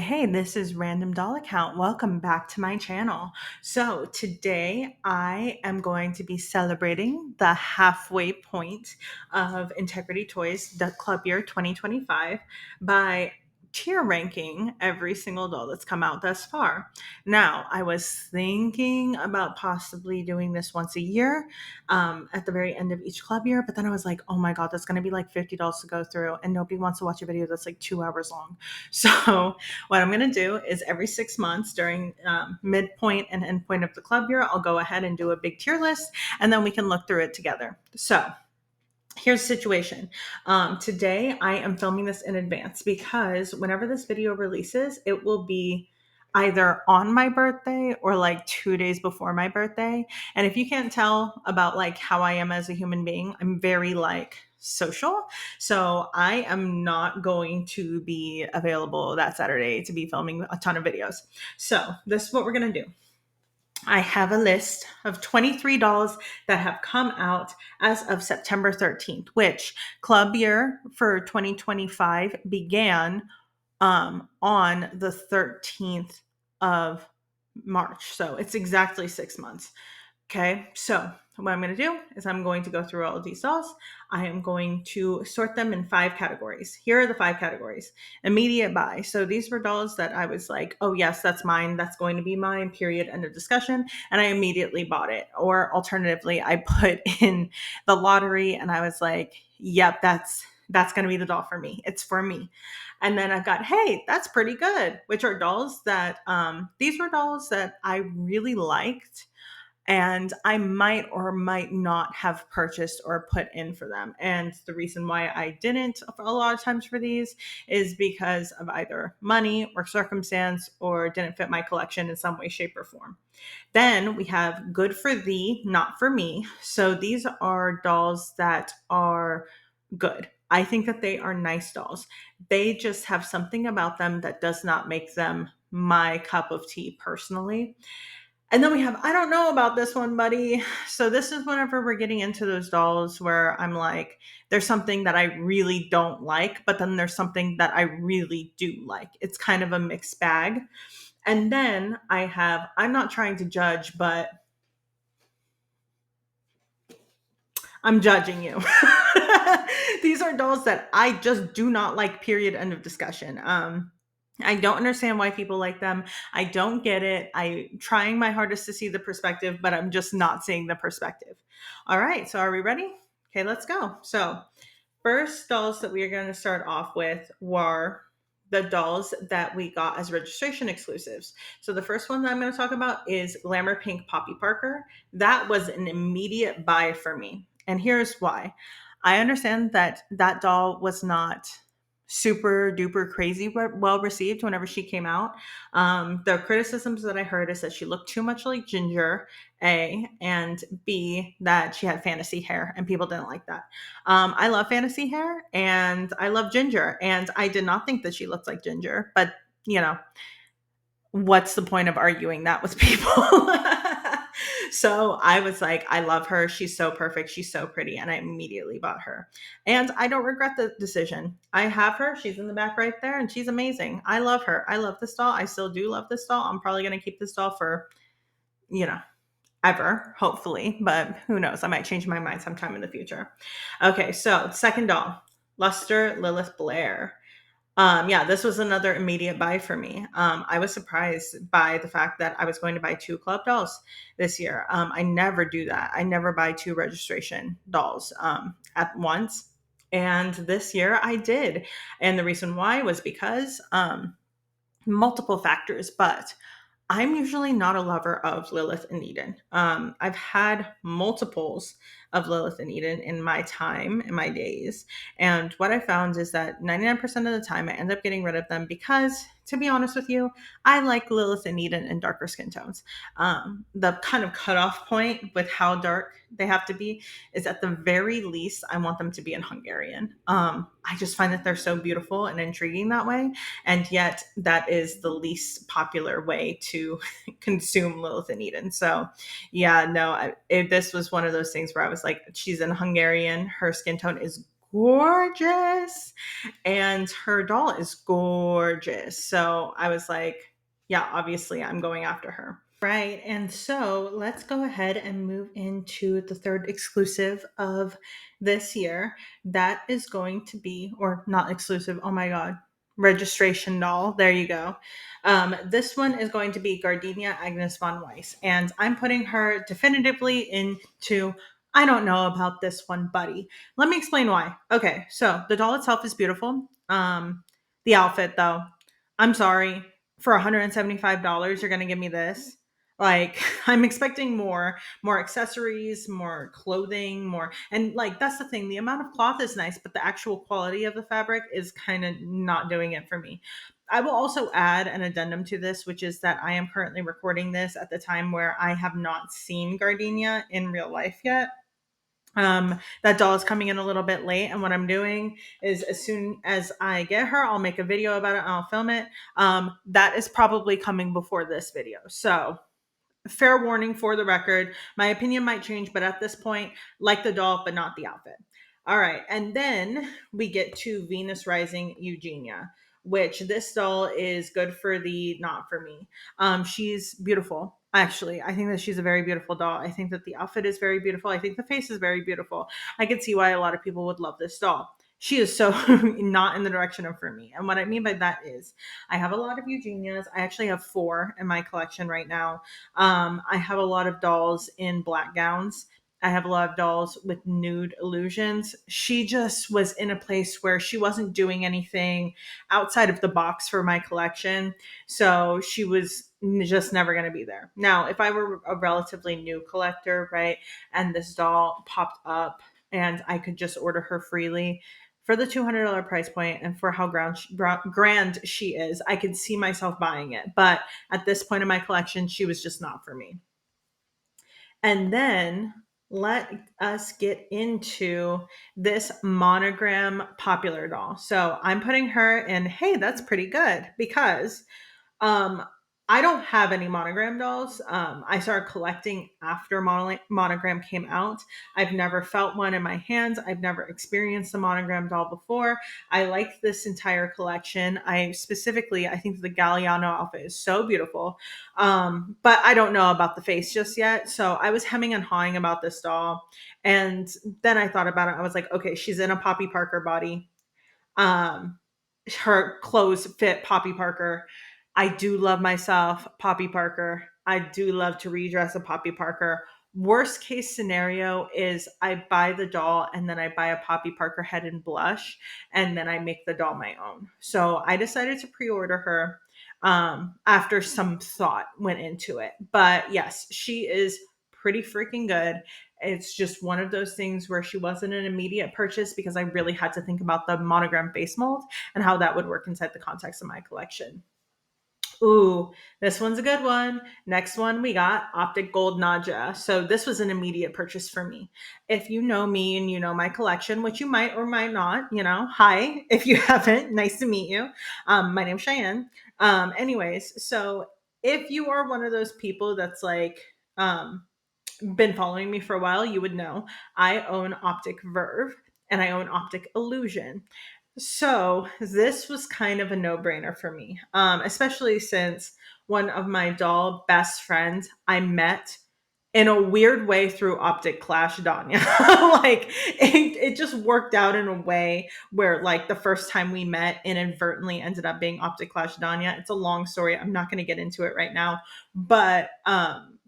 Hey, this is Random Doll Account. Welcome back to my channel. So, today I am going to be celebrating the halfway point of Integrity Toys the Club Year 2025 by tier ranking every single doll that's come out thus far. Now, I was thinking about possibly doing this once a year at the very end of each club year, but then I was like, oh my God, that's going to be like 50 dolls to go through, and nobody wants to watch a video that's like 2 hours long. So, what I'm going to do is every 6 months during midpoint and endpoint of the club year, I'll go ahead and do a big tier list, and then we can look through it together. So here's the situation. Today, I am filming this in advance because whenever this video releases, it will be either on my birthday or like 2 days before my birthday. And if you can't tell about like how I am as a human being, I'm very like social. So I am not going to be available that Saturday to be filming a ton of videos. So this is what we're going to do. I have a list of 23 dolls that have come out as of September 13th, which club year for 2025 began on the 13th of March. So it's exactly 6 months. Okay, so what I'm going to do is I'm going to go through all of these dolls. I am going to sort them in 5 categories. Here are the 5 categories. Immediate buy. So these were dolls that I was like, oh yes, that's mine. That's going to be mine, period, end of discussion. And I immediately bought it. Or alternatively, I put in the lottery and I was like, yep, that's going to be the doll for me. It's for me. And then I've got, hey, that's pretty good, which are dolls that, these were dolls that I really liked and I might or might not have purchased or put in for them. And the reason why I didn't a lot of times for these is because of either money or circumstance or didn't fit my collection in some way, shape, or form. Then we have good for thee, not for me. So these are dolls that are good. I think that they are nice dolls. They just have something about them that does not make them my cup of tea personally. And then we have, I don't know about this one, buddy. So this is whenever we're getting into those dolls where I'm like, there's something that I really don't like, but then there's something that I really do like. It's kind of a mixed bag. And then I have, I'm not trying to judge, but I'm judging you. These are dolls that I just do not like, period, end of discussion. I don't understand why people like them. I don't get it. I'm trying my hardest to see the perspective, but I'm just not seeing the perspective. All right, so are we ready? Okay, let's go. So, first dolls that we are going to start off with were the dolls that we got as registration exclusives. So the first one that I'm going to talk about is Glamour Pink Poppy Parker. That was an immediate buy for me. And here's why. I understand that that doll was not super duper crazy well received whenever she came out. The criticisms that I heard is that she looked too much like Ginger, A, and B, that she had fantasy hair, and people didn't like that. I love fantasy hair and I love Ginger, and I did not think that she looked like Ginger, but you know, what's the point of arguing that with people? So I was like, I love her. She's so perfect. She's so pretty. And I immediately bought her. And I don't regret the decision. I have her. She's in the back right there and she's amazing. I love her. I love this doll. I still do love this doll. I'm probably going to keep this doll for, you know, ever, hopefully. But who knows? I might change my mind sometime in the future. Okay. So second doll, Luster Lilith Blair. Yeah, this was another immediate buy for me. I was surprised by the fact that I was going to buy 2 club dolls this year. I never do that. I never buy 2 registration dolls at once. And this year I did. And the reason why was because multiple factors, but I'm usually not a lover of Lilith and Eden. I've had multiples of Lilith and Eden in my time, in my days. And what I found is that 99% of the time I end up getting rid of them because, to be honest with you, I like Lilith and Eden in darker skin tones. The kind of cutoff point with how dark they have to be is at the very least, I want them to be in Hungarian. I just find that they're so beautiful and intriguing that way. And yet that is the least popular way to consume Lilith and Eden. So yeah, no, this was one of those things where I was like, she's in Hungarian. Her skin tone is gorgeous. And her doll is gorgeous. So I was like, yeah, obviously I'm going after her. Right. And so let's go ahead and move into the third exclusive of this year. That is going to be, or not exclusive, oh my God, registration doll. There you go. This one is going to be Gardenia Agnes von Weiss. And I'm putting her definitively into, I don't know about this one, buddy. Let me explain why. Okay. So the doll itself is beautiful. The outfit, though, I'm sorry. For $175, you're going to give me this. Like, I'm expecting more accessories, more clothing, more. And like, that's the thing. The amount of cloth is nice, but the actual quality of the fabric is kind of not doing it for me. I will also add an addendum to this, which is that I am currently recording this at the time where I have not seen Gardenia in real life yet. That doll is coming in a little bit late, and what I'm doing is as soon as I get her, I'll make a video about it and I'll film it. That is probably coming before this video. So fair warning for the record. My opinion might change, but at this point, like the doll, but not the outfit. All right. And then we get to Venus Rising Eugenia, which this doll is good for the not for me. She's beautiful. Actually, I think that she's a very beautiful doll. I think that the outfit is very beautiful. I think the face is very beautiful. I can see why a lot of people would love this doll. She is so not in the direction of for me. And what I mean by that is I have a lot of Eugenias. I actually have 4 in my collection right now. I have a lot of dolls in black gowns. I have a lot of dolls with nude illusions. She just was in a place where she wasn't doing anything outside of the box for my collection. So she was just never going to be there. Now, if I were a relatively new collector, right, and this doll popped up and I could just order her freely for the $200 price point and for how grand she is, I could see myself buying it. But at this point in my collection, she was just not for me. And then let us get into this monogram popular doll. So I'm putting her in, hey, that's pretty good because um, I don't have any monogram dolls. I started collecting after monogram came out. I've never felt one in my hands. I've never experienced a monogram doll before. I like this entire collection. I think the Galliano outfit is so beautiful. But I don't know about the face just yet. So I was hemming and hawing about this doll. And then I thought about it. I was like, okay, she's in a Poppy Parker body. Um, Her clothes fit Poppy Parker. I do love myself Poppy Parker. I do love to redress a Poppy Parker. Worst case scenario is I buy the doll and then I buy a Poppy Parker head and blush and then I make the doll my own. So I decided to pre-order her after some thought went into it. But yes, she is pretty freaking good. It's just one of those things where she wasn't an immediate purchase because I really had to think about the monogram face mold and how that would work inside the context of my collection. Ooh, this one's a good one. Next one, we got Optic Gold Naja. So this was an immediate purchase for me. If you know me and you know my collection, which you might or might not, hi. If you haven't, nice to meet you. My name's Cheyenne. Anyways, so if you are one of those people that's like, been following me for a while, you would know I own Optic Verve and I own Optic Illusion. So this was kind of a no-brainer for me, especially since one of my doll best friends I met in a weird way through Optic Clash Danya. Like it just worked out in a way where like the first time we met inadvertently ended up being Optic Clash Danya. It's a long story. I'm not going to get into it right now. But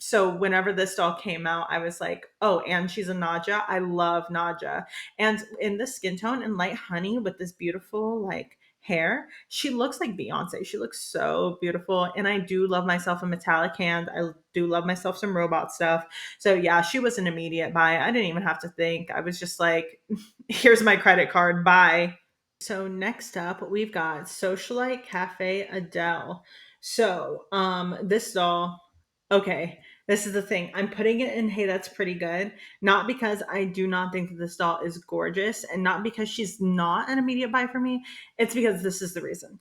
so whenever this doll came out, I was like, oh, and she's a Naja. I love Naja. And in the skin tone and light honey with this beautiful like hair, she looks like Beyonce. She looks so beautiful. And I do love myself a metallic hand. I do love myself some robot stuff. So yeah, she was an immediate buy. I didn't even have to think. I was just like, here's my credit card. Bye. So next up, we've got Socialite Cafe Adele. So this doll, okay, this is the thing. I'm putting it in, hey, that's pretty good. Not because I do not think that this doll is gorgeous and not because she's not an immediate buy for me. It's because this is the reason.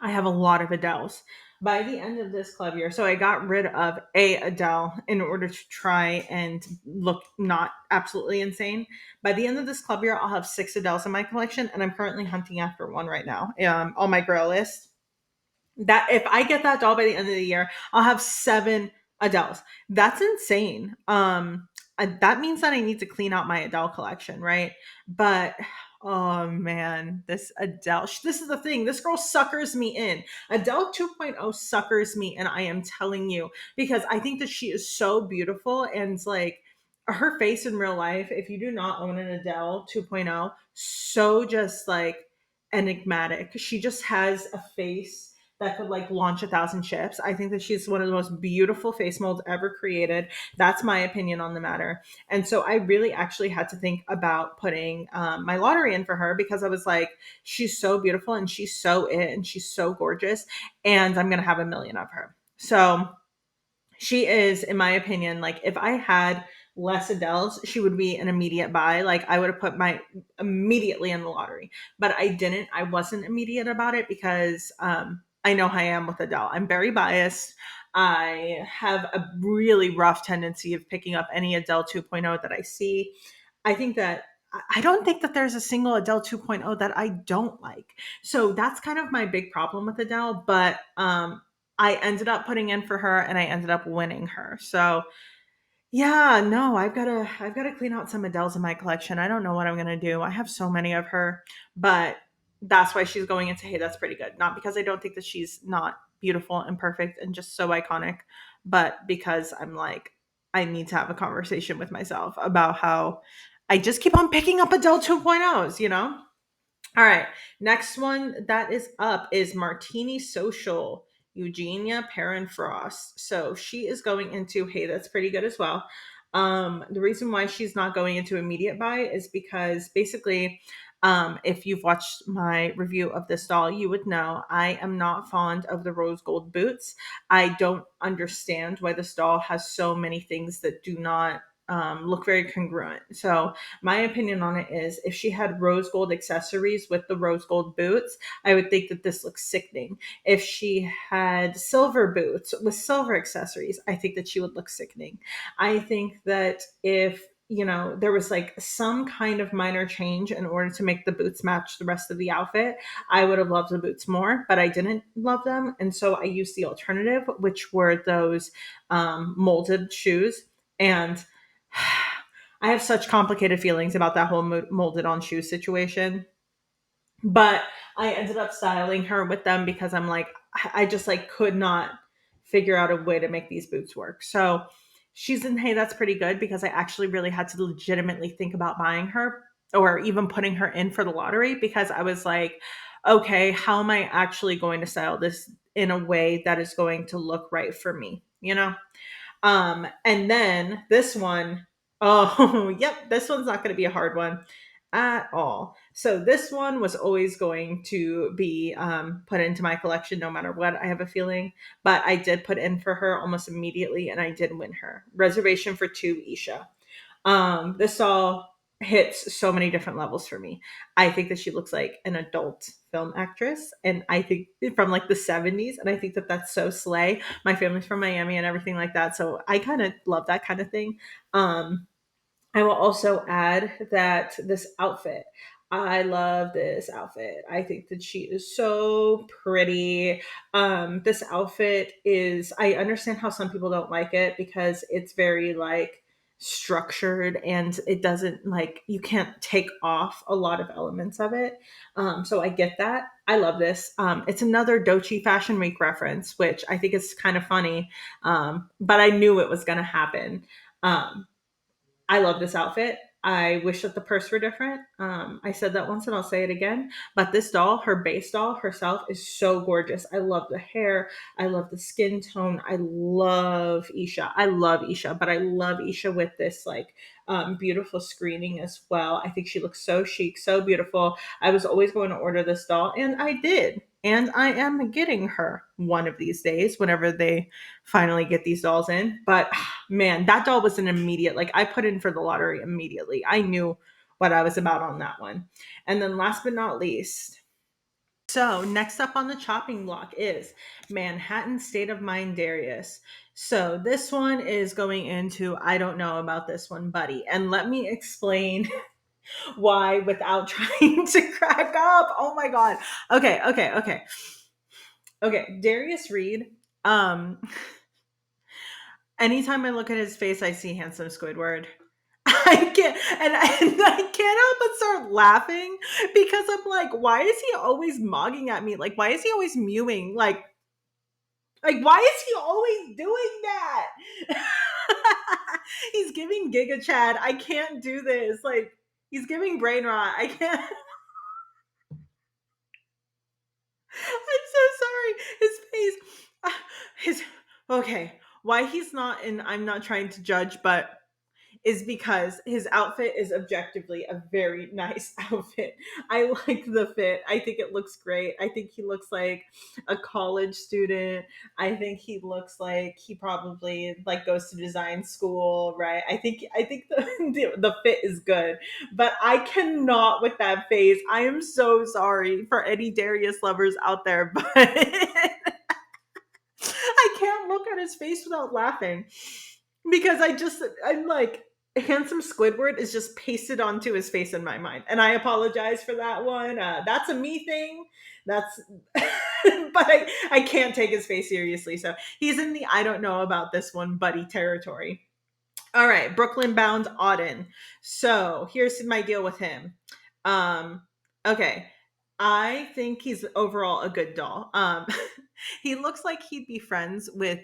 I have a lot of Adeles. By the end of this club year, so I got rid of a Adele in order to try and look not absolutely insane. By the end of this club year, I'll have six Adeles in my collection, and I'm currently hunting after one right now on my grail list. That if I get that doll by the end of the year, I'll have seven Adeles. That's insane. That means that I need to clean out my Adele collection, right? But oh man, this Adele. This is the thing. This girl suckers me in. Adele 2.0 suckers me, and I am telling you because I think that she is so beautiful and like her face in real life. If you do not own an Adele 2.0, so just like enigmatic. She just has a face that could like launch a thousand ships. I think that she's one of the most beautiful face molds ever created. That's my opinion on the matter. And so I really actually had to think about putting my lottery in for her because I was like, she's so beautiful and she's so it and she's so gorgeous. And I'm going to have a million of her. So she is, in my opinion, like if I had less Adele's, she would be an immediate buy. Like I would have put my immediately in the lottery, but I didn't. I wasn't immediate about it because I know how I am with Adele. I'm very biased. I have a really rough tendency of picking up any Adele 2.0 that I see. I think that I don't think that there's a single Adele 2.0 that I don't like. So that's kind of my big problem with Adele. But I ended up putting in for her and I ended up winning her. So yeah, no, I've got to clean out some Adele's in my collection. I don't know what I'm gonna do. I have so many of her, but that's why she's going into Hey, that's pretty good. Not because I don't think that she's not beautiful and perfect and just so iconic, but because I'm like, I need to have a conversation with myself about how I just keep on picking up Adele 2.0s, you know? All right. Next one that is up is Martini Social, Eugenia Perrin Frost. So she is going into, hey, that's pretty good as well. The reason why she's not going into immediate buy is because basically, if you've watched my review of this doll, you would know I am not fond of the rose gold boots. I don't understand why this doll has so many things that do not look very congruent. So my opinion on it is if she had rose gold accessories with the rose gold boots, I would think that this looks sickening. If she had silver boots with silver accessories, I think that she would look sickening. I think that if there was like some kind of minor change in order to make the boots match the rest of the outfit, I would have loved the boots more, but I didn't love them. And so I used the alternative, which were those molded shoes. And I have such complicated feelings about that whole molded on shoe situation. But I ended up styling her with them because I'm like, I just like could not figure out a way to make these boots work. So she's in, hey, that's pretty good because I actually really had to legitimately think about buying her or even putting her in for the lottery because I was like, okay, how am I actually going to style this in a way that is going to look right for me? And then this one, oh, yep, this one's not going to be a hard one at all. So this one was always going to be put into my collection no matter what, I have a feeling. But I did put in for her almost immediately and I did win her. Reservation for two, Isha. This all hits so many different levels for me. I think that she looks like an adult film actress, and I think from like the 70s, and I think that that's so slay. My family's from Miami and everything like that, so I kind of love that kind of thing. Um, I will also add that this outfit, I love this outfit. I think that she is so pretty. This outfit is, I understand how some people don't like it because it's very like structured and it doesn't like, you can't take off a lot of elements of it. So I get that. I love this. It's another Dochi Fashion Week reference, which I think is kind of funny. But I knew it was going to happen. Um, I love this outfit. I wish that the purse were different. I said that once and I'll say it again. But this doll, her base doll herself, is so gorgeous. I love the hair. I love the skin tone. I love Isha. I love Isha, but I love Isha with this like beautiful screening as well. I think she looks so chic, so beautiful. I was always going to order this doll, and I did. And I am getting her one of these days whenever they finally get these dolls in. But man, that doll was an immediate, like I put in for the lottery immediately. I knew what I was about on that one. And then last but not least, So next up on the chopping block is Manhattan State of Mind Darius. So this one is going into I don't know about this one, buddy. And let me explain why without trying to crack up. Oh my god. Okay. Darius Reed. Um Anytime I look at his face, I see handsome Squidward. I can't, and I can't help but start laughing because I'm like, why is he always mogging at me? Like, why is he always mewing? Like, why is he always doing that? He's giving Giga Chad. I can't do this. Like, he's giving brain rot. I can't. I'm so sorry. His face. His okay. Why he's not in? I'm not trying to judge, but is because his outfit is objectively a very nice outfit. I like the fit. I think it looks great. I think he looks like a college student. I think he looks like he probably like goes to design school, right? I think the fit is good. But I cannot with that face. I am so sorry for any Darius lovers out there, but I can't look at his face without laughing because I'm like handsome Squidward is just pasted onto his face in my mind, and I apologize for that one. That's a me thing. That's, but I can't take his face seriously. So he's in the I don't know about this one, buddy territory. All right, Brooklyn bound Auden. So here's my deal with him. Um, okay, I think he's overall a good doll. He looks like he'd be friends with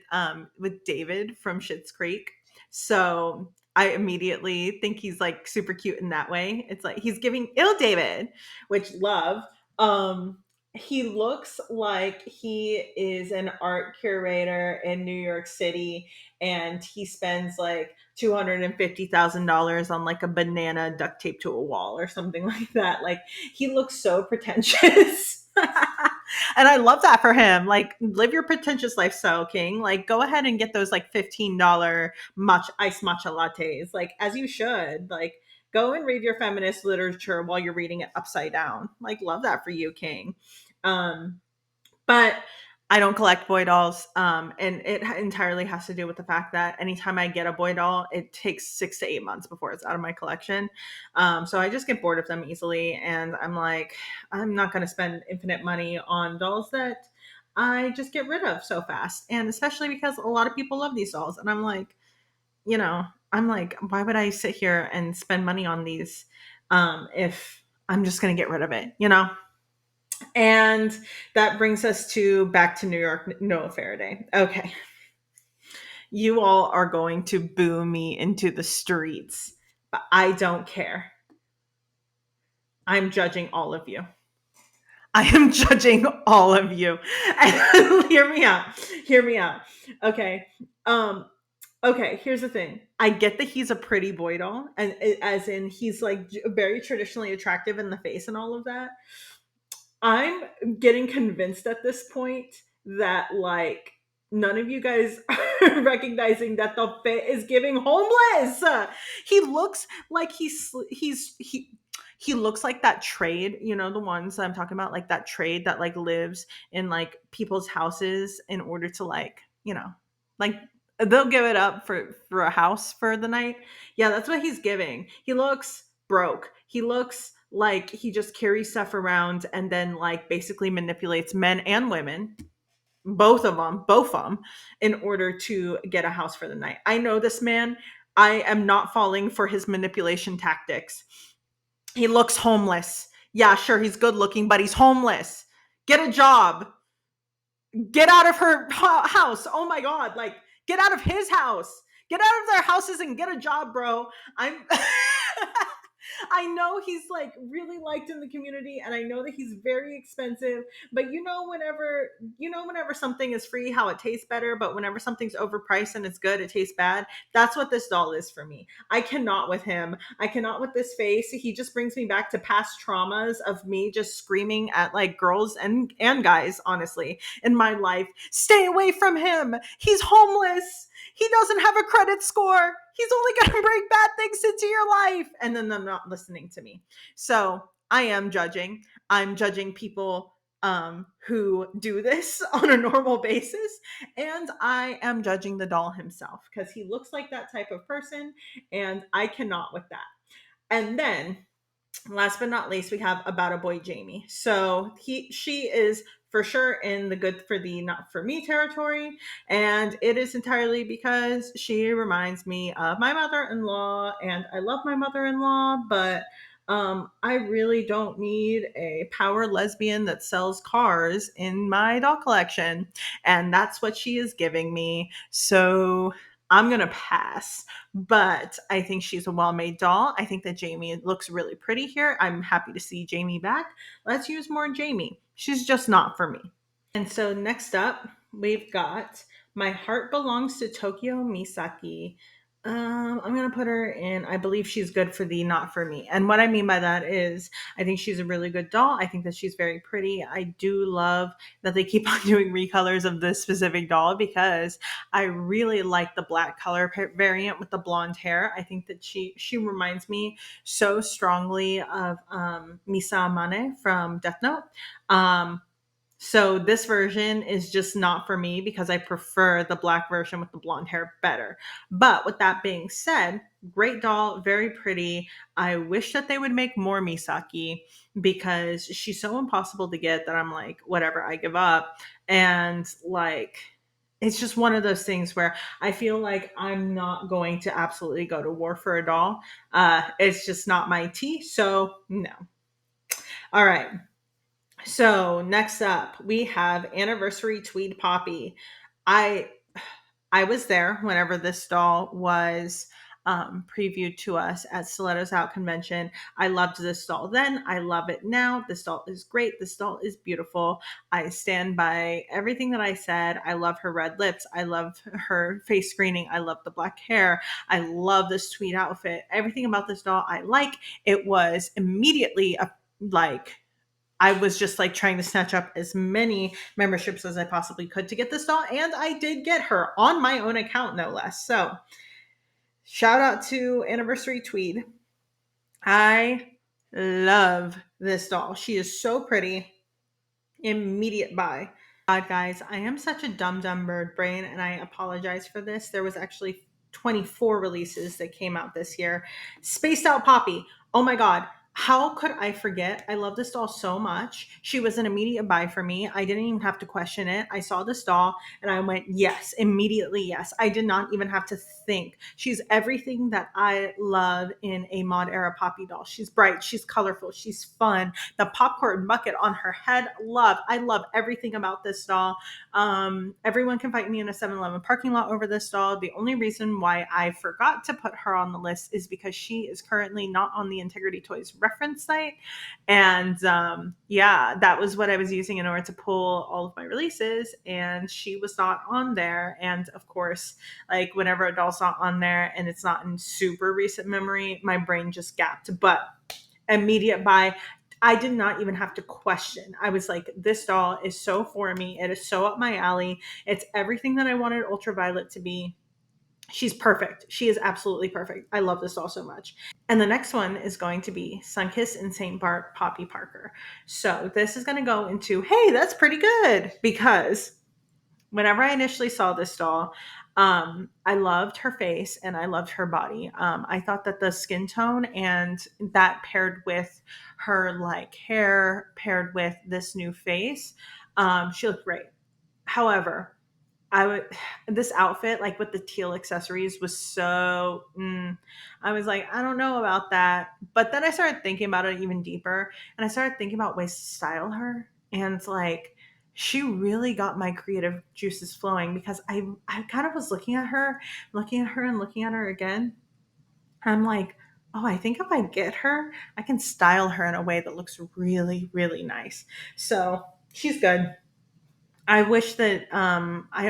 David from Schitt's Creek. So I immediately think he's like super cute in that way. It's like he's giving ill David, which love. Um, he looks like he is an art curator in New York City, and he spends like $250,000 on like a banana duct taped to a wall or something like that. Like he looks so pretentious. And I love that for him. Like, live your pretentious lifestyle, King. Like, go ahead and get those like $15 iced matcha lattes, like as you should. Like, go and read your feminist literature while you're reading it upside down. Like, love that for you, King. Um, but I don't collect boy dolls, and it entirely has to do with the fact that anytime I get a boy doll, it takes 6 to 8 months before it's out of my collection. So I just get bored of them easily, and I'm like, I'm not going to spend infinite money on dolls that I just get rid of so fast, and especially because a lot of people love these dolls, and I'm like, I'm like, why would I sit here and spend money on these if I'm just going to get rid of it? And that brings us to back to New York, Noah Faraday. Okay. You all are going to boo me into the streets, but I don't care. I'm judging all of you. I am judging all of you. And hear me out. Hear me out. Okay. Um, okay, here's the thing. I get that he's a pretty boy doll, and as in he's like very traditionally attractive in the face and all of that. I'm getting convinced at this point that like none of you guys are recognizing that the fit is giving homeless. He looks like he looks like that trade, the ones I'm talking about, like that trade that like lives in like people's houses in order to like they'll give it up for a house for the night. Yeah, that's what he's giving. He looks broke. He looks like he just carries stuff around and then like basically manipulates men and women, both of them, in order to get a house for the night. I know this man. I am not falling for his manipulation tactics. He looks homeless. Yeah, sure, he's good looking, but he's homeless. Get a job. Get out of her house. Oh my god, like get out of his house. Get out of their houses and get a job, bro. I'm I know he's like really liked in the community, and I know that he's very expensive, but whenever something is free, how it tastes better, but whenever something's overpriced and it's good, it tastes bad. That's what this doll is for me. I cannot with him. I cannot with this face. He just brings me back to past traumas of me just screaming at like girls and guys, honestly, in my life. Stay away from him. He's homeless. He doesn't have a credit score. He's only going to bring bad things into your life. And then they're not listening to me. So I am judging. I'm judging people who do this on a normal basis. And I am judging the doll himself because he looks like that type of person, and I cannot with that. And then last but not least, we have About a Boy Jamie. So she is for sure in the good for thee, not for me territory. And it is entirely because she reminds me of my mother-in-law, and I love my mother-in-law, but I really don't need a power lesbian that sells cars in my doll collection. And that's what she is giving me. So I'm going to pass, but I think she's a well-made doll. I think that Jamie looks really pretty here. I'm happy to see Jamie back. Let's use more Jamie. She's just not for me. And so next up, we've got My Heart Belongs to Tokyo Misaki. I'm gonna put her in. I believe she's good for thee, not for me. And what I mean by that is, I think she's a really good doll. I think that she's very pretty. I do love that they keep on doing recolors of this specific doll because I really like the black color variant with the blonde hair. I think that she reminds me so strongly of Misa Amane from Death Note. Um, so this version is just not for me because I prefer the black version with the blonde hair better. But with that being said, great doll, very pretty. I wish that they would make more Misaki because she's so impossible to get that I'm like, whatever, I give up. And like, it's just one of those things where I feel like I'm not going to absolutely go to war for a doll. It's just not my tea. So no. All right. So next up, we have Anniversary Tweed Poppy. I I was there whenever this doll was previewed to us at Stilettos Out Convention. I loved this doll then. I love it now. This doll is great. This doll is beautiful. I stand by everything that I said. I love her red lips. I love her face screening. I love the black hair. I love this tweed outfit. Everything about this doll I like. It was immediately a like I was just like trying to snatch up as many memberships as I possibly could to get this doll, and I did get her on my own account, no less. So, shout out to Anniversary Tweed. I love this doll. She is so pretty. Immediate buy. God, guys, I am such a dumb bird brain, and I apologize for this. There was actually 24 releases that came out this year. Spaced Out Poppy. Oh my God. How could I forget? I love this doll so much. She was an immediate buy for me. I didn't even have to question it. I saw this doll and I went, yes, immediately, yes. I did not even have to think. She's everything that I love in a mod era Poppy doll. She's bright, she's colorful, she's fun, the popcorn bucket on her head. I love everything about this doll. Everyone can fight me in a 7-Eleven parking lot over this doll. The only reason why I forgot to put her on the list is because she is currently not on the Integrity Toys reference site. And yeah, that was what I was using in order to pull all of my releases. And she was not on there. And of course, like whenever a doll's not on there and it's not in super recent memory, my brain just gapped. But immediate buy. I did not even have to question. I was like, this doll is so for me. It is so up my alley. It's everything that I wanted Ultraviolet to be. She's perfect. She is absolutely perfect. I love this doll so much. And the next one is going to be Sunkiss and St. Bart Poppy Parker. So this is going to go into, hey, that's pretty good, because whenever I initially saw this doll, I loved her face and I loved her body. I thought that the skin tone and that paired with her like hair, paired with this new face, she looked great. However, I would this outfit like with the teal accessories was so I was like, I don't know about that. But then I started thinking about it even deeper, and I started thinking about ways to style her, and like she really got my creative juices flowing because I kind of was looking at her again. I'm like, oh, I think if I get her, I can style her in a way that looks really, really nice. So she's good. I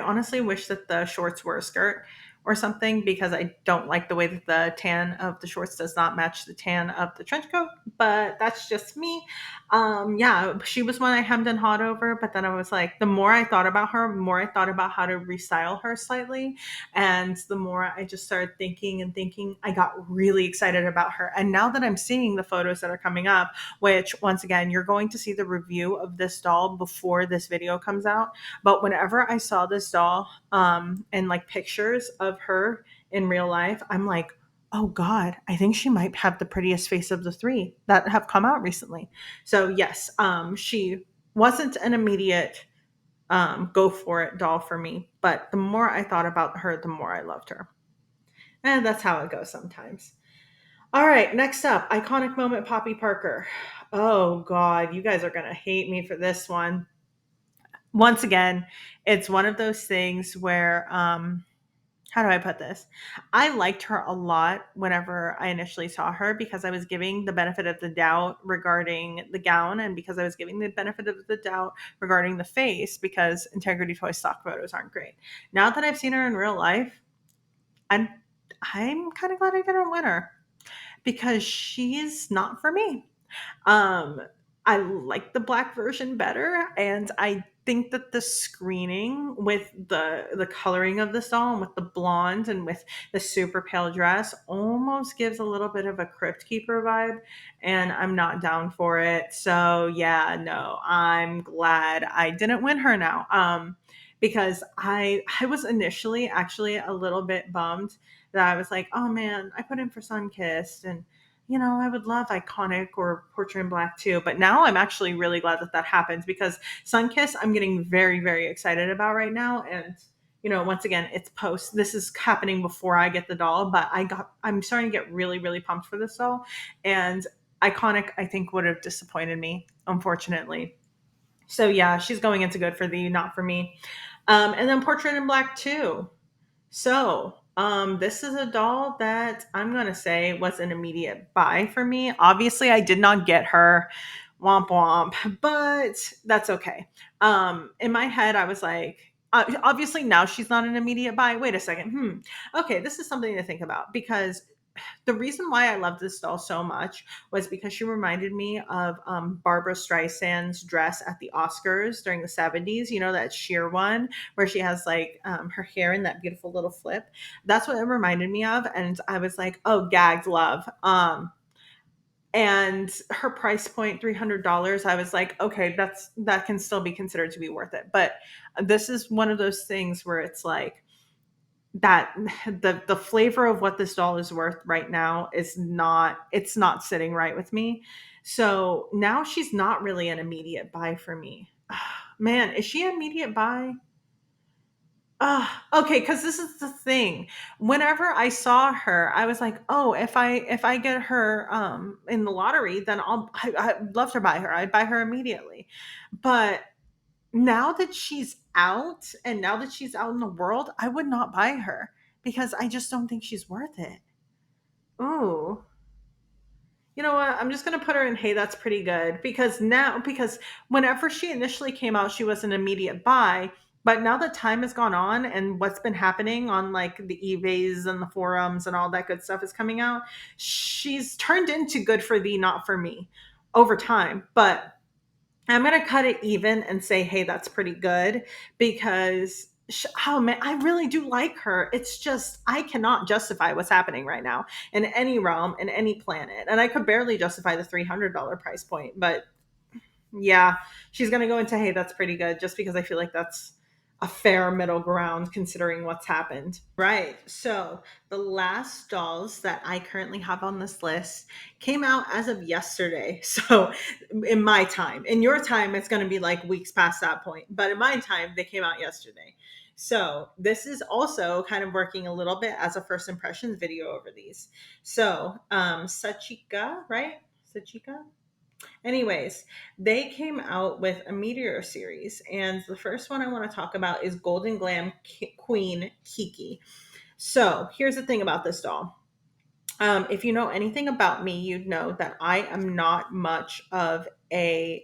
honestly wish that the shorts were a skirt or something because I don't like the way that the tan of the shorts does not match the tan of the trench coat, but that's just me. Yeah, she was one I hemmed and hawed over, but then I was like, the more I thought about her, the more I thought about how to restyle her slightly. And the more I just started thinking and thinking, I got really excited about her. And now that I'm seeing the photos that are coming up, which once again, you're going to see the review of this doll before this video comes out. But whenever I saw this doll and like pictures of her in real life, I'm like, oh God, I think she might have the prettiest face of the three that have come out recently. So yes, she wasn't an immediate go for it doll for me, but the more I thought about her, the more I loved her. And that's how it goes sometimes. All right, next up, iconic moment, Poppy Parker. Oh God, you guys are gonna hate me for this one. Once again, it's one of those things where how do I put this? I liked her a lot whenever I initially saw her because I was giving the benefit of the doubt regarding the gown and because I was giving the benefit of the doubt regarding the face because Integrity Toy stock photos aren't great. Now that I've seen her in real life, I'm I'm kind of glad I didn't win her because she's not for me. Um, I like the black version better, and I think that the screening with the coloring of the doll and with the blonde and with the super pale dress almost gives a little bit of a crypt keeper vibe, and I'm not down for it. So yeah, no, I'm glad I didn't win her now. Because I was initially actually a little bit bummed that I was like, oh man, I put in for Sunkissed and I would love Iconic or Portrait in Black too. But now I'm actually really glad that that happens because Sunkiss, I'm getting very, very excited about right now. And, once again, it's post. This is happening before I get the doll, but I'm starting to get really, really pumped for this doll. And Iconic, I think, would have disappointed me, unfortunately. So yeah, she's going into good for the not for me. And then Portrait in Black too. So, this is a doll that I'm gonna say was an immediate buy for me. Obviously, I did not get her, womp womp, but that's okay. In my head, I was like, obviously now she's not an immediate buy. Wait a second. Okay, this is something to think about because the reason why I loved this doll so much was because she reminded me of Barbara Streisand's dress at the Oscars during the 70s, that sheer one where she has like her hair in that beautiful little flip. That's what it reminded me of. And I was like, oh, gagged love. And her price point, $300, I was like, okay, that can still be considered to be worth it. But this is one of those things where it's like, that the flavor of what this doll is worth right now is not it's not sitting right with me. So now she's not really an immediate buy for me. Man, is she an immediate buy? Okay, because this is the thing. Whenever I saw her, I was like, "Oh, if I get her in the lottery, then I'd love to buy her. I'd buy her immediately." But now that she's out and now that she's out in the world, I would not buy her because I just don't think she's worth it. Ooh. You know what? I'm just going to put her in hey, that's pretty good because whenever she initially came out, she was an immediate buy, but now that time has gone on and what's been happening on like the eBays and the forums and all that good stuff is coming out, she's turned into good for thee, not for me over time. But I'm gonna cut it even and say, hey, that's pretty good because oh man, I really do like her. It's just I cannot justify what's happening right now in any realm, in any planet, and I could barely justify the $300 price point. But yeah, she's gonna go into hey, that's pretty good, just because I feel like that's a fair middle ground considering what's happened. Right. So the last dolls that I currently have on this list came out as of yesterday. So in my time, in your time, it's going to be like weeks past that point. But in my time, they came out yesterday. So this is also kind of working a little bit as a first impressions video over these. So Sachika, right? Sachika? Anyways, they came out with a Meteor series, and the first one I want to talk about is Golden Glam Queen Kiki. So here's the thing about this doll. If you know anything about me, you'd know that I am not much of a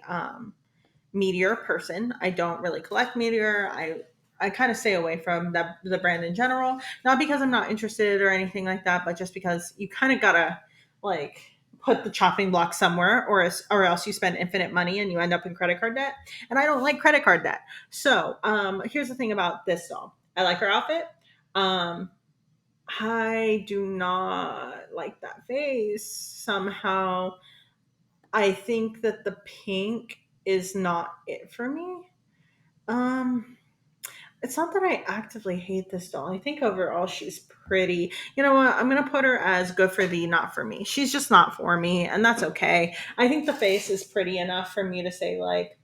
Meteor person. I don't really collect Meteor. I kind of stay away from the brand in general. Not because I'm not interested or anything like that, but just because you kind of gotta like put the chopping block somewhere, or else you spend infinite money and you end up in credit card debt. And I don't like credit card debt. So here's the thing about this doll. I like her outfit. Um, I do not like that face somehow. I think that the pink is not it for me. Um, it's not that I actively hate this doll. I think overall she's pretty. You know what? I'm gonna put her as good for thee, not for me. She's just not for me, and that's okay. I think the face is pretty enough for me to say like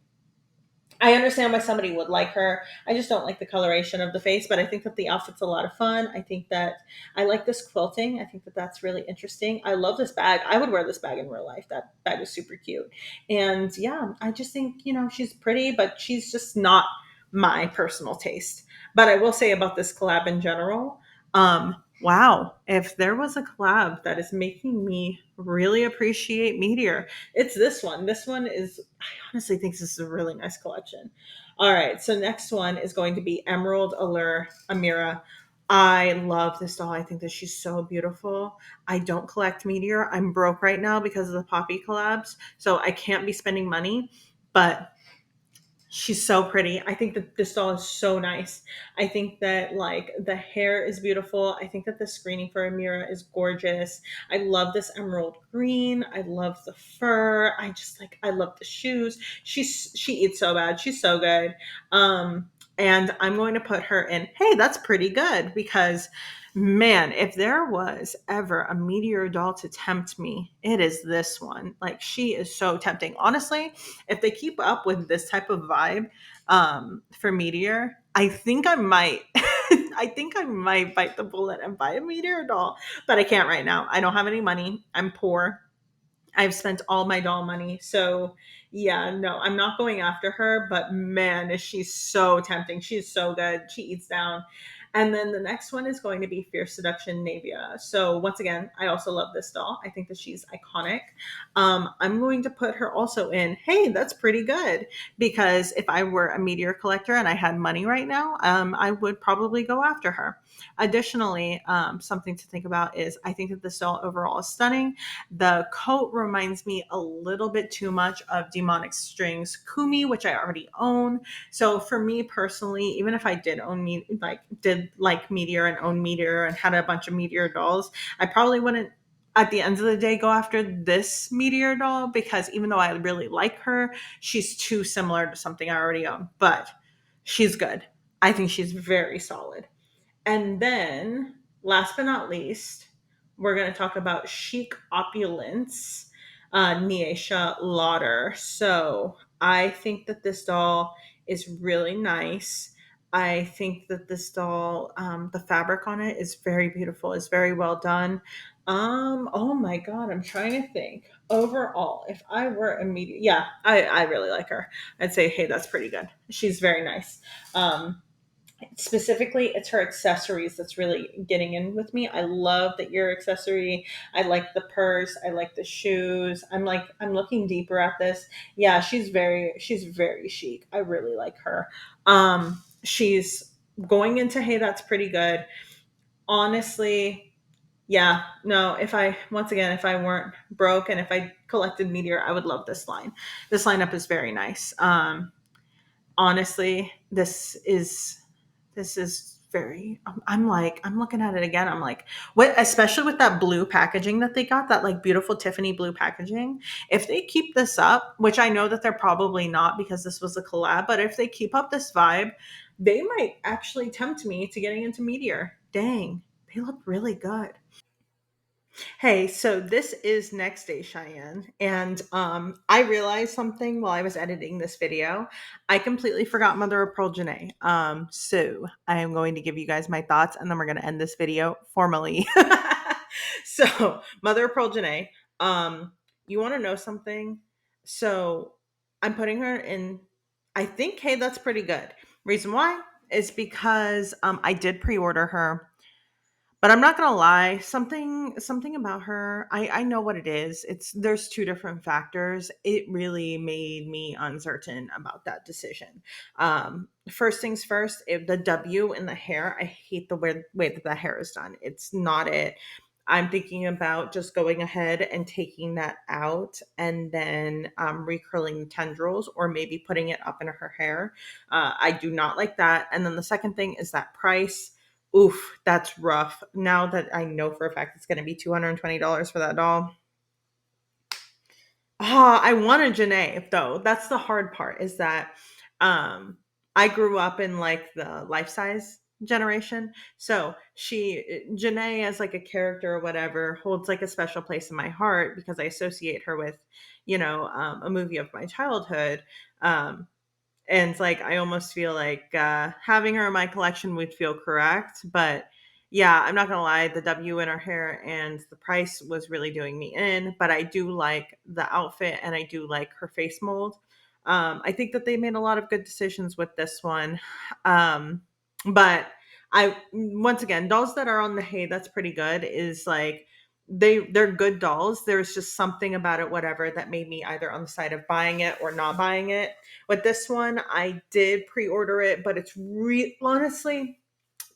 I understand why somebody would like her. I just don't like the coloration of the face, but I think that the outfit's a lot of fun. I think that I like this quilting. I think that that's really interesting. I love this bag. I would wear this bag in real life. That bag is super cute. And yeah, I just think, she's pretty, but she's just not my personal taste. But I will say about this collab in general, wow, if there was a collab that is making me really appreciate Meteor, it's this one. This one is, I honestly think this is a really nice collection. All right, so next one is going to be Emerald Allure Amira. I love this doll. I think that she's so beautiful. I don't collect Meteor. I'm broke right now because of the Poppy collabs, so I can't be spending money. But she's so pretty. I think that this doll is so nice. I think that like the hair is beautiful. I think that the screening for Amira is gorgeous. I love this emerald green. I love the fur. I love the shoes. She eats so bad. She's so good. And I'm going to put her in, hey, that's pretty good, because man, if there was ever a Meteor doll to tempt me, it is this one. Like, she is so tempting. Honestly, if they keep up with this type of vibe for Meteor, I think I might. I think I might bite the bullet and buy a Meteor doll, but I can't right now. I don't have any money. I'm poor. I've spent all my doll money. So, yeah, no, I'm not going after her, but man, is she so tempting. She's so good. She eats down. And then the next one is going to be Fierce Seduction Navia. So, once again, I also love this doll. I think that she's iconic. I'm going to put her also in, hey, that's pretty good. Because if I were a Meteor collector and I had money right now, I would probably go after her. Additionally, something to think about is I think that this doll overall is stunning. The coat reminds me a little bit too much of Demonic Strings Kumi, which I already own. So for me personally, even if I did own did like Meteor and own Meteor and had a bunch of Meteor dolls, I probably wouldn't at the end of the day go after this Meteor doll, because even though I really like her, she's too similar to something I already own. But she's good. I think she's very solid. And then, last but not least, we're going to talk about Chic Opulence, Niesha Lauder. So I think that this doll is really nice. I think that this doll, the fabric on it is very beautiful. It's very well done. Oh my God, I'm trying to think. Overall, if I were immediate, yeah, I really like her. I'd say, hey, that's pretty good. She's very nice. Specifically, it's her accessories that's really getting in with me. I love the ear accessory. I like the purse. I like the shoes. I'm looking deeper at this. Yeah, she's very chic. I really like her. She's going into, hey, that's pretty good. Honestly, yeah, no, if I weren't broke and if I collected Meteor, I would love this line. This lineup is very nice. Honestly, this is very, I'm looking at it again. I'm like, what, especially with that blue packaging that they got, that like beautiful Tiffany blue packaging. If they keep this up, which I know that they're probably not because this was a collab, but if they keep up this vibe, they might actually tempt me to getting into Meteor. Dang, they look really good. Hey, so this is Next Day Cheyenne, and I realized something while I was editing this video. I completely forgot Mother of Pearl Janae. So I am going to give you guys my thoughts, and then we're going to end this video formally. So, Mother of Pearl Janae, you want to know something? So I'm putting her in. I think, hey, that's pretty good. Reason why is because I did pre-order her But I'm not gonna lie, something about her, I know what it is. It's There's two different factors. It really made me uncertain about that decision. First things first, the W in the hair, I hate the way that the hair is done. It's not it. I'm thinking about just going ahead and taking that out and then recurling the tendrils or maybe putting it up in her hair. I do not like that. And then the second thing is that price. Oof, that's rough. Now that I know for a fact it's going to be $220 for that doll. I want a Janae though. That's the hard part is that um I grew up in like the life size generation. So Janae as like a character or whatever holds like a special place in my heart because I associate her with, a movie of my childhood. Um and like I almost feel like having her in my collection would feel correct, but yeah, I'm not gonna lie, the W in her hair and the price was really doing me in, but I do like the outfit and I do like her face mold. I think that they made a lot of good decisions with this one. But I once again, dolls that are on the hay that's pretty good is like they're good dolls. There's just something about it, whatever, that made me either on the side of buying it or not buying it. With this one, I did pre-order it, but honestly,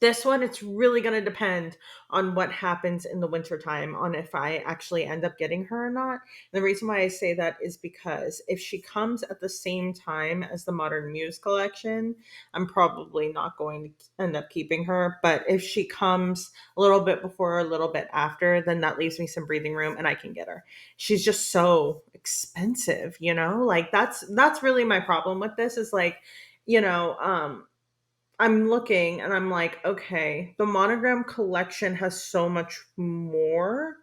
this one, it's really going to depend on what happens in the wintertime on if I actually end up getting her or not. And the reason why I say that is because if she comes at the same time as the Modern Muse collection, I'm probably not going to end up keeping her. But if she comes a little bit before or a little bit after, then that leaves me some breathing room and I can get her. She's just so expensive, Like that's really my problem with this is like, you know, um I'm looking and I'm like, okay, the Monogram collection has so much more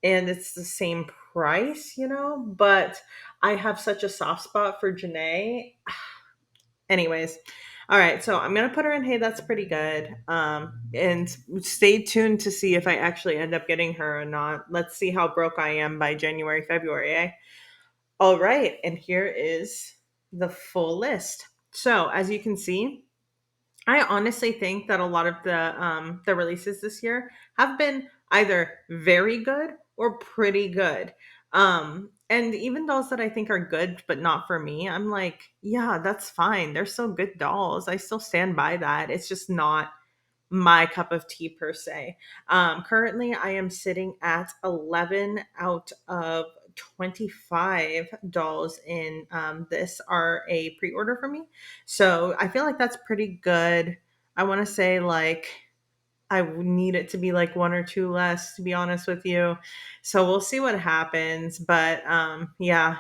and it's the same price, but I have such a soft spot for Janae. Anyways, all right, so I'm gonna put her in. Hey, that's pretty good. And stay tuned to see if I actually end up getting her or not. Let's see how broke I am by January, February, eh? All right, and here is the full list. So as you can see, I honestly think that a lot of the releases this year have been either very good or pretty good. And even dolls that I think are good but not for me, I'm like, yeah, that's fine. They're still good dolls. I still stand by that. It's just not my cup of tea per se. Currently, I am sitting at 11 out of 25 dolls in this are a pre-order for me. So I feel like that's pretty good. I want to say like I would need it to be like one or two less, to be honest with you. So we'll see what happens. But yeah,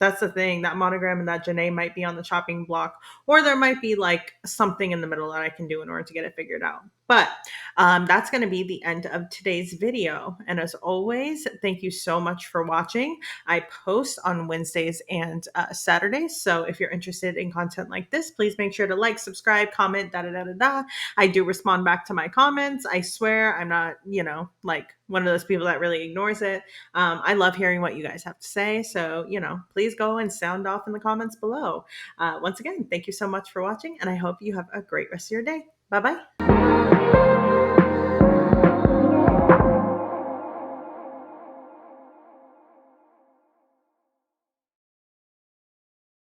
that's the thing. That Monogram and that Janae might be on the chopping block, or there might be like something in the middle that I can do in order to get it figured out. But that's going to be the end of today's video. And as always, thank you so much for watching. I post on Wednesdays and Saturdays. So if you're interested in content like this, please make sure to like, subscribe, comment, da da da da da. I do respond back to my comments. I swear I'm not, like one of those people that really ignores it. I love hearing what you guys have to say. So, please go and sound off in the comments below. Once again, thank you so much for watching, and I hope you have a great rest of your day. Bye bye.